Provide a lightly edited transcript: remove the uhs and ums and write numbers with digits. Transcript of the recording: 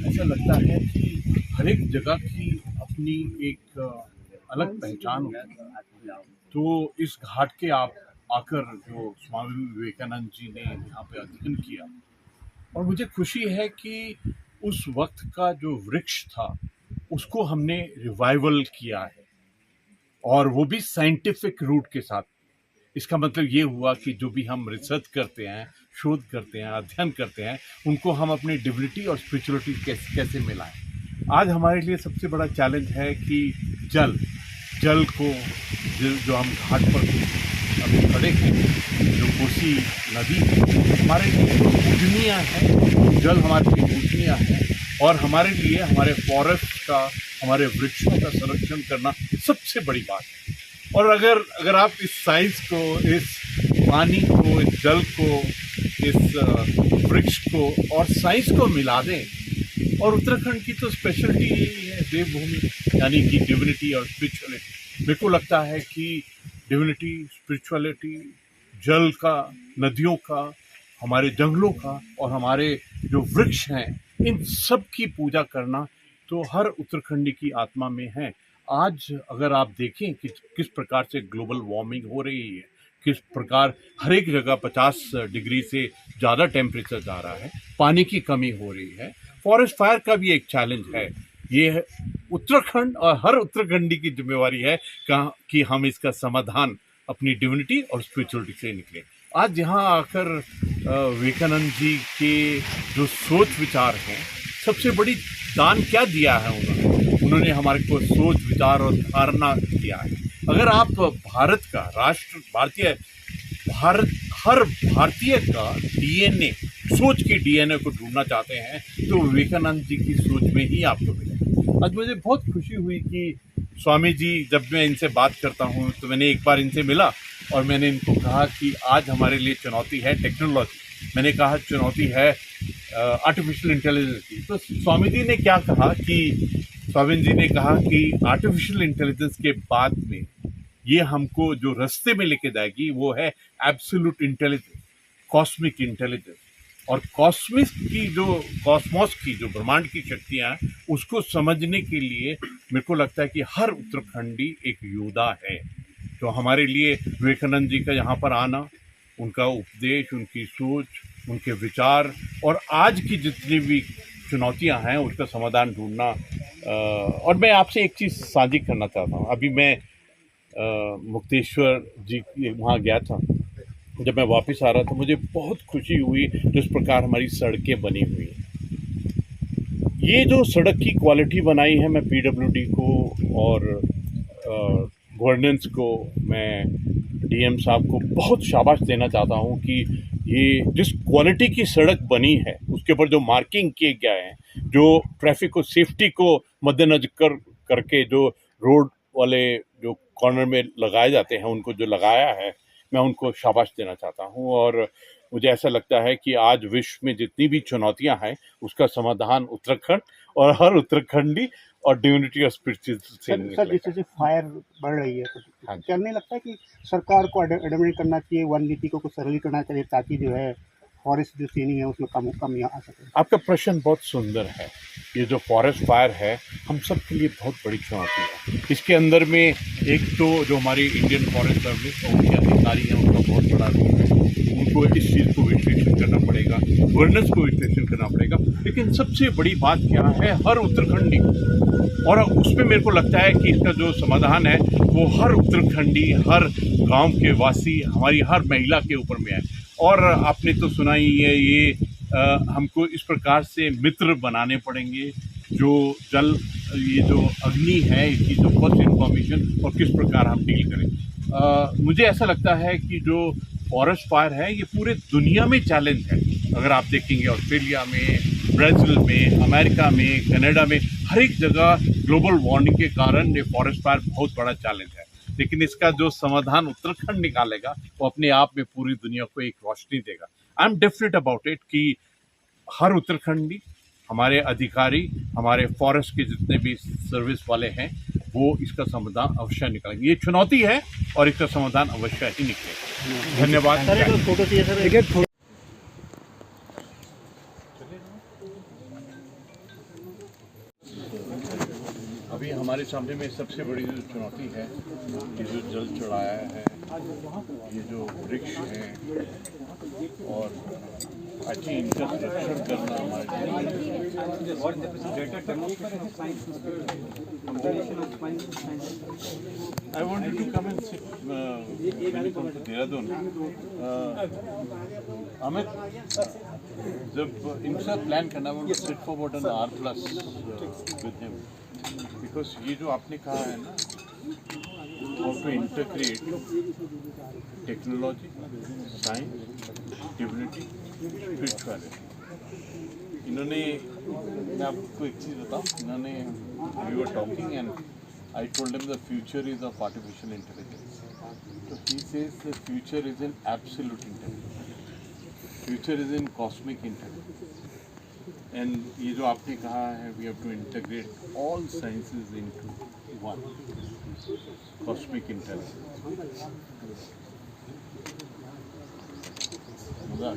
ऐसा लगता है कि हर एक जगह की अपनी एक अलग पहचान होती है। तो इस घाट के आप आकर जो स्वामी विवेकानंद जी ने यहाँ पे अध्ययन किया, और मुझे खुशी है कि उस वक्त का जो वृक्ष था उसको हमने रिवाइवल किया है, और वो भी साइंटिफिक रूट के साथ। इसका मतलब ये हुआ कि जो भी हम रिसर्च करते हैं, शोध करते हैं, अध्ययन करते हैं, उनको हम अपनी डिविनिटी और स्पिरिचुअलिटी कैसे मिलाएं। आज हमारे लिए सबसे बड़ा चैलेंज है कि जल को जो हम घाट पर अभी खड़े हैं, जो कोसी नदी हमारे लिए पूजनीय है, जल हमारे लिए पूजनीय है, और हमारे लिए हमारे फॉरेस्ट का, हमारे वृक्षों का संरक्षण करना सबसे बड़ी बात है। और अगर आप इस साइंस को, इस पानी को, इस जल को, इस वृक्ष को और साइंस को मिला दें, और उत्तराखंड की तो स्पेशलिटी यही है, देवभूमि, यानी कि डिविनिटी और स्पिरिचुअलिटी। मेरे को लगता है कि डिविनिटी, स्पिरिचुअलिटी, जल का, नदियों का, हमारे जंगलों का और हमारे जो वृक्ष हैं, इन सब की पूजा करना तो हर उत्तराखंडी की आत्मा में है। आज अगर आप देखें कि किस प्रकार से ग्लोबल वार्मिंग हो रही है, किस प्रकार हर एक जगह 50 डिग्री से ज़्यादा टेम्परेचर जा रहा है, पानी की कमी हो रही है, फॉरेस्ट फायर का भी एक चैलेंज है। ये उत्तराखंड और हर उत्तराखंडी की जिम्मेवारी है कि हम इसका समाधान अपनी डिविनिटी और स्पिरिचुअलिटी से निकले। आज यहाँ आकर विवेकानंद जी के जो सोच विचार हैं, सबसे बड़ी दान क्या दिया है उन्होंने हमारे को सोच विचार और धारणा दिया है। अगर आप भारत का हर भारतीय का डीएनए, सोच की डीएनए को ढूंढना चाहते हैं तो विवेकानंद जी की सोच में ही आपको मिलेगा। आज मुझे बहुत खुशी हुई कि स्वामी जी, जब मैं इनसे बात करता हूँ तो मैंने एक बार इनसे मिला और मैंने इनको कहा कि आज हमारे लिए चुनौती है टेक्नोलॉजी, मैंने कहा चुनौती है आर्टिफिशियल इंटेलिजेंस की। तो स्वामी जी ने क्या कहा कि आर्टिफिशियल इंटेलिजेंस के बाद में ये हमको जो रास्ते में लेके जाएगी वो है एब्सोल्यूट इंटेलिजेंस, कॉस्मिक इंटेलिजेंस। और कॉस्मोस की जो ब्रह्मांड की शक्तियाँ हैं, उसको समझने के लिए मेरे को लगता है कि हर उत्तराखंडी एक योद्धा है। तो हमारे लिए विवेकानंद जी का यहाँ पर आना, उनका उपदेश, उनकी सोच, उनके विचार और आज की जितनी भी चुनौतियाँ हैं उसका समाधान ढूंढना। और मैं आपसे एक चीज़ साझी करना चाहता हूँ। अभी मैं मुक्तेश्वर जी वहाँ गया था, जब मैं वापस आ रहा था मुझे बहुत खुशी हुई जिस प्रकार हमारी सड़कें बनी हुई हैं। ये जो सड़क की क्वालिटी बनाई है, मैं पीडब्ल्यूडी को और गवर्नेंस को, मैं डीएम साहब को बहुत शाबाश देना चाहता हूँ कि ये जिस क्वालिटी की सड़क बनी है उसके ऊपर जो मार्किंग किए गए हैं, जो ट्रैफिक को, सेफ्टी को मद्देनजर करके जो रोड वाले जो कॉर्नर में लगाए जाते हैं, उनको जो लगाया है, मैं उनको शाबाश देना चाहता हूँ। और मुझे ऐसा लगता है कि आज विश्व में जितनी भी चुनौतियाँ हैं उसका समाधान उत्तराखंड और हर उत्तराखंडी और डिविनिटी और स्पिरिचुअलिटी से सर, जैसे फायर बढ़ रही है तो क्या नहीं लगता है कि सरकार को एडमिट करना चाहिए, वन नीति को कुछ सरल करना चाहिए ताकि जो है फॉरेस्ट जो सीनिंग है उसमें कम आ सके? आपका प्रश्न बहुत सुंदर है। ये जो फॉरेस्ट फायर है हम सब के लिए बहुत बड़ी चुनौती है। इसके अंदर में एक तो जो हमारी इंडियन फॉरेस्ट सर्विस और उनके अधिकारी हैं उनका बहुत बड़ा रोल है, उनको इस चीज़ को विश्लेषण करना पड़ेगा, गवर्नेंस को विश्लेषण करना पड़ेगा। लेकिन सबसे बड़ी बात क्या है, हर उत्तराखंडी, और उसमें मेरे को लगता है कि इसका जो समाधान है वो हर उत्तराखंडी, हर गाँव के वासी, हमारी हर महिला के ऊपर में है। और आपने तो सुना ही है, ये हमको इस प्रकार से मित्र बनाने पड़ेंगे जो जल, ये जो अग्नि है, इसकी जो फर्स्ट इन्फॉर्मेशन और किस प्रकार हम डील करें। मुझे ऐसा लगता है कि जो फॉरेस्ट फायर है ये पूरे दुनिया में चैलेंज है। अगर आप देखेंगे ऑस्ट्रेलिया में, ब्राज़ील में, अमेरिका में, कनाडा में, हर एक जगह ग्लोबल वार्मिंग के कारण ये फॉरेस्ट फायर बहुत बड़ा चैलेंज है, लेकिन इसका जो समाधान उत्तराखंड निकालेगा वो अपने आप में पूरी दुनिया को एक रोशनी देगा। I am definite about it कि हर उत्तराखंडी, हमारे अधिकारी, हमारे फॉरेस्ट के जितने भी सर्विस वाले हैं, वो इसका समाधान अवश्य निकालेंगे। ये चुनौती है और इसका समाधान अवश्य ही निकलेगा। धन्यवाद। सर एक फोटो चाहिए सर। अभी हमारे सामने में सबसे बड़ी जो चुनौती है, ये जो जल चढ़ाया है, ये जो वृक्ष हैं, और अच्छी इनका संरक्षण करना हमारे I want to come and sit Dehradun. Amit, जब इनका प्लान करना वो sit for about an hour plus with him, because ये जो आपने कहा है ना, how to integrate technology, science, divinity, spirituality. इन्होंने, मैं आपको एक चीज़ बताऊँ, इन्होंने we were talking and I told him the future is of artificial intelligence. तो he says the future is in absolute intelligence, future is in cosmic intelligence. And ये जो आपने कहा है, we have to integrate all sciences into one cosmic intelligence. मजा